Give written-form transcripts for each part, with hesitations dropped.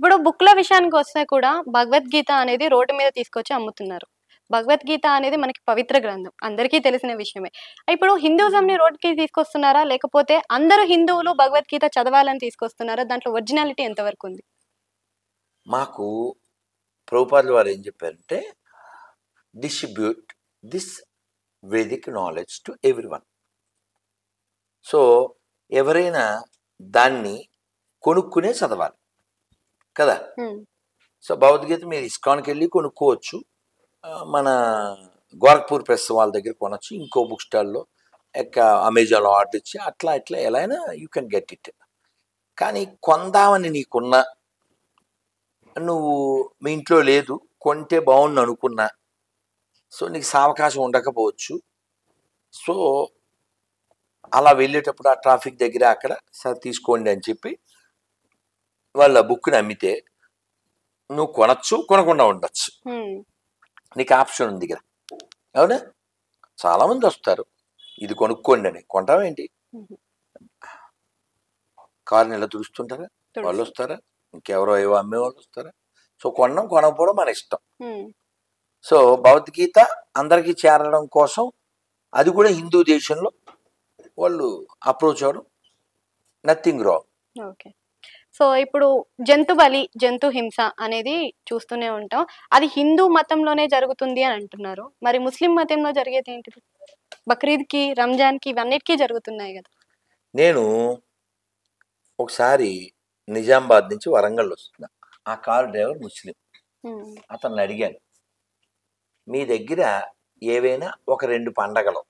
ఇప్పుడు బుక్‌ల విషయానికి వస్తే కూడా భగవద్గీత అనేది రోడ్డు మీద తీసుకొచ్చి అమ్ముతున్నారు. భగవద్గీత అనేది మనకి పవిత్ర గ్రంథం. అందరికీ తెలిసిన విషయమే. ఇప్పుడు హిందూయిజంని రోడ్డుకి తీసుకొస్తున్నారా? లేకపోతే అందరూ హిందువులు భగవద్గీత చదవాలని తీసుకొస్తున్నారా? దాంట్లో ఒరిజినాలిటీ ఎంత వరకుంది? మాకు ప్రభుపాదుల వారు ఏం చెప్పారంటే, distribute this Vedic knowledge to everyone. So ఎవరైనా దాన్ని కొనుక్కునే చదవాలి కదా. హ్మ్. సో భగవద్గీత మీరు ఇస్కాన్కి వెళ్ళి కొనుక్కోవచ్చు, మన గోరఖ్పూర్ ప్రెస్ వాళ్ళ దగ్గర కొనొచ్చు, ఇంకో బుక్ స్టాల్లో అమెజాన్లో ఆర్డర్ ఇచ్చి అట్లా ఇట్లా ఎలా అయినా యూ కెన్ గెట్ ఇట్. కానీ కొందామని నీకున్న, నువ్వు మీ ఇంట్లో లేదు, కొంటే బాగుండు అనుకున్నా, సో నీకు సావకాశం ఉండకపోవచ్చు. సో అలా వెళ్ళేటప్పుడు ఆ ట్రాఫిక్ దగ్గర అక్కడ సార్ తీసుకోండి అని చెప్పి వాళ్ళ బుక్ని అమ్మితే నువ్వు కొనచ్చు, కొనకుండా ఉండొచ్చు, హ్మ్. నీకు ఆప్షన్ ఉంది కదా. అవునా? చాలామంది వస్తారు ఇది కొనుక్కోండి అని. కొంటావేంటి? హుహు. కారుని ఎలా తుడుస్తుంటారా? వాళ్ళు తుడుస్తు. వస్తారా? ఇంకెవరో ఏవో అమ్మే వాళ్ళు వస్తారా? సో కొనడం కొనకపోవడం మన ఇష్టం. హ్మ్. సో భగవద్గీత అందరికీ చేరడం కోసం, అది కూడా హిందూ దేశంలో వాళ్ళు అప్రోచ్ అవ్వడం నథింగ్ రాంగ్. ఓకే. సో ఇప్పుడు జంతు బలి, జంతు హింస అనేది చూస్తూనే ఉంటాం. అది హిందూ మతంలోనే జరుగుతుంది అని అంటున్నారు. మరి ముస్లిం మతంలో జరిగేదేంటిది? బక్రీద్‌కి, రంజాన్‌కి ఇవన్నిటికి జరుగుతున్నాయి గదా! నేను ఒకసారి నిజామాబాద్ నుంచి వరంగల్ వస్తున్నా. ఆ కారు డ్రైవర్ ముస్లిం. హ్మ్. అతన్ని అడిగాను, మీ దగ్గర ఏవైనా ఒక 2 పండగలు,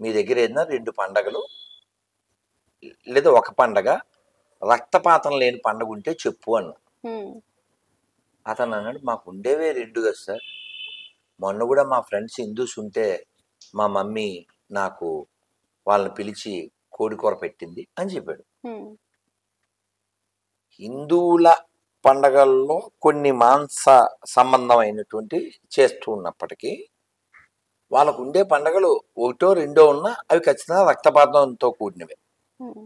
మీ దగ్గర ఏదైనా 2 పండగలు లేదా ఒక పండగ రక్తపాతం లేని పండగ ఉంటే చెప్పు అన్న. హ్మ్. అతను అన్నాడు, మాకు ఉండేవే 2 కదా సార్, మొన్న కూడా మా ఫ్రెండ్స్ హిందూస్ ఉంటే మా మమ్మీ నాకు వాళ్ళని పిలిచి కోడి కూర పెట్టింది అని చెప్పాడు. హ్మ్. హిందువుల పండగల్లో కొన్ని మాంస సంబంధమైనటువంటి చేస్తూ ఉన్నప్పటికీ వాళ్ళకు ఉండే పండగలు ఒకటో రెండో ఉన్నా అవి ఖచ్చితంగా రక్తపాతంతో కూడినవే. హ్మ్.